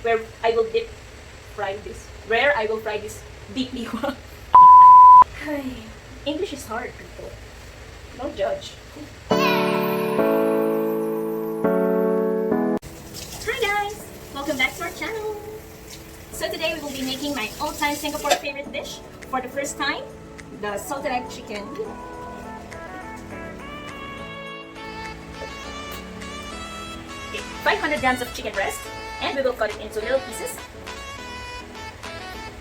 where I will fry this deeply. Hi. English is hard, people. Don't judge. Hi guys! Welcome back to our channel. So today we will be making my all-time Singapore favorite dish for the first time, the salted egg chicken. 500 grams of chicken breast, and we will cut it into little pieces.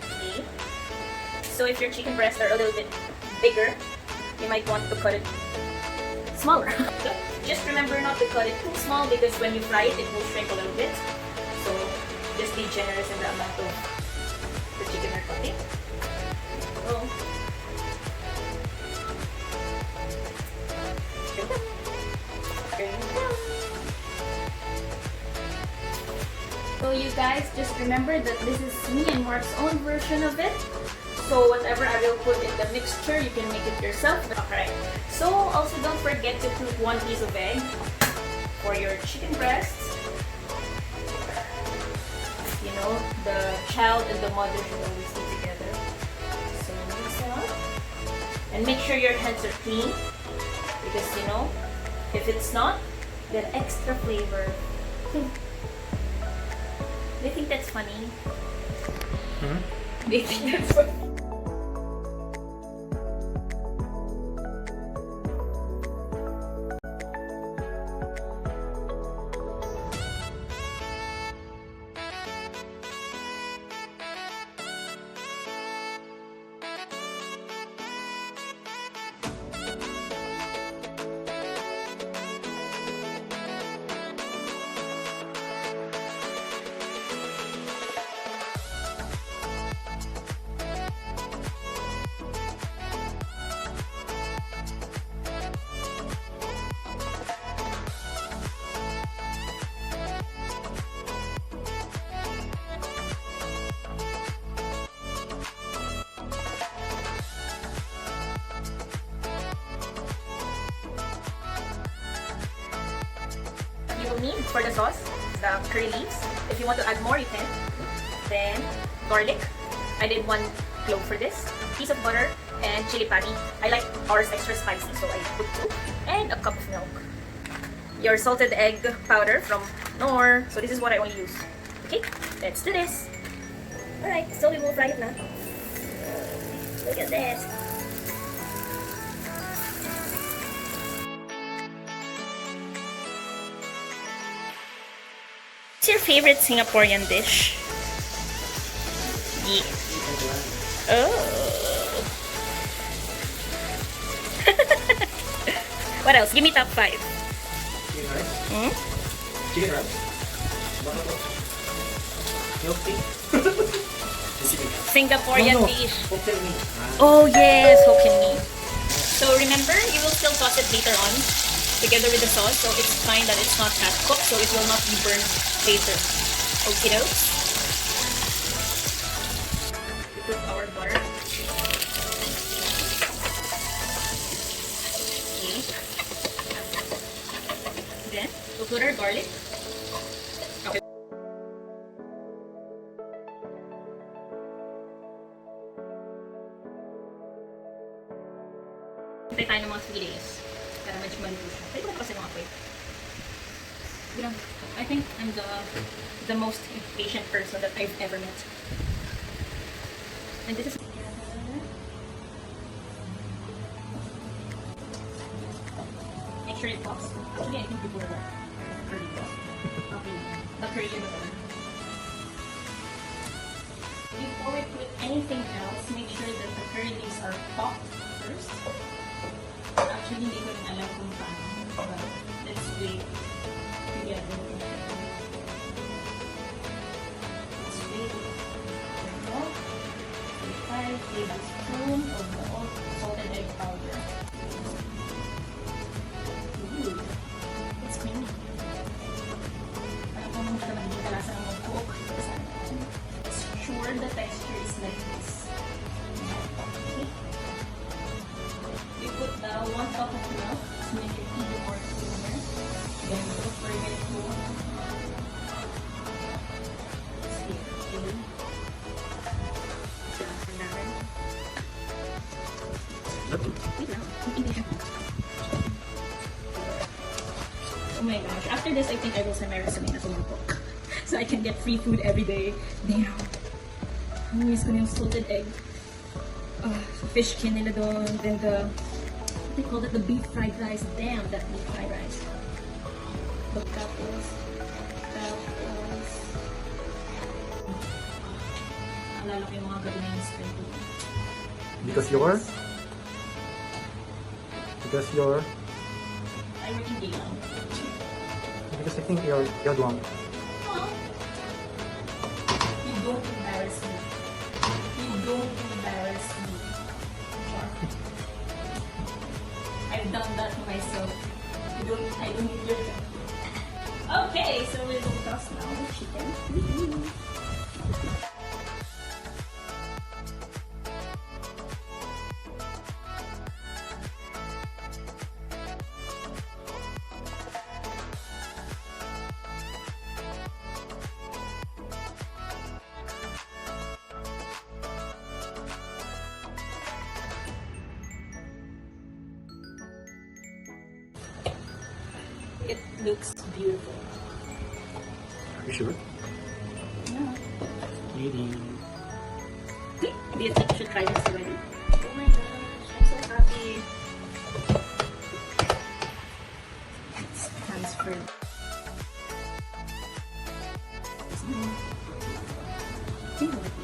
Okay. So if your chicken breasts are a little bit bigger, you might want to cut it smaller. So just remember not to cut it too small because when you fry it, it will shrink a little bit. So just be generous in the amount of the chicken you're cutting. So, so you guys just remember that this is me and Mark's own version of it. So whatever I will put in the mixture, you can make it yourself. Alright. So also don't forget to put 1 piece of egg for your chicken breasts. You know, the child and the mother should always be together. So mix it up. And make sure your hands are clean. Because you know, if it's not, that extra flavor. Do you think that's funny? Do you think that's funny? You will need for the sauce the curry leaves. If you want to add more, you can. Then garlic. I did 1 clove for this. Piece of butter and chili padi. I like ours extra spicy, so I put 2. And a cup of milk. Your salted egg powder from Knorr. So this is what I only use. Okay, let's do this. Alright, so we will fry it now. Look at this. What's your favorite Singaporean dish? Yeah. Oh. What else? Give me top 5. Chicken rice. Chicken rice. Milk tea. Singaporean dish. Hotel me. Oh yes, Hokkien mee. So remember, you will still toss it later on together with the sauce, so it's fine that it's not half cooked, so it will not be burned later. Okay, dokes. We put our butter. Okay. Then we'll put our garlic. Okay. Hintay tayo ng mga 3 days para medyo malito siya. Pwede ko kasi mga apoy. I think I'm the most impatient person that I've ever met. And this is make sure it pops. Actually, I think before that curry pops. Okay, the curry in the butter. Before we put anything else, make sure that the curry leaves are popped first. Actually, hindi ko rin alam kung paano. But let's wait together. Let's wait. There we go. 5 tablespoons of the salted egg powder. Ooh, it's creamy. Alam ko mo siya magiging kalasa ng mag-cook. Sure the texture is like this. Okay. We put 1 cup of milk to make it even more creamier. Then we'll bring it to after this, I think I will send my resume na sumangkok. So I can get free food every day. Damn. Miss ko na yung salted egg. Fish kin nila doon. Then the, what they call it, the beef fried rice. Damn, that beef fried rice. But tapos, alala ko yung mga gabi na yung spend ko. Because you're? I work in Geylang. Because I think you're drunk. Well, you don't embarrass me. You don't embarrass me. Sure. I've done that to myself. I don't need your help. Okay, so we will toss now the chicken. It looks beautiful. Are you sure? Yeah. Maybe. Do you think you should try this already? Oh my gosh, I'm so happy. It's transferred. I think I like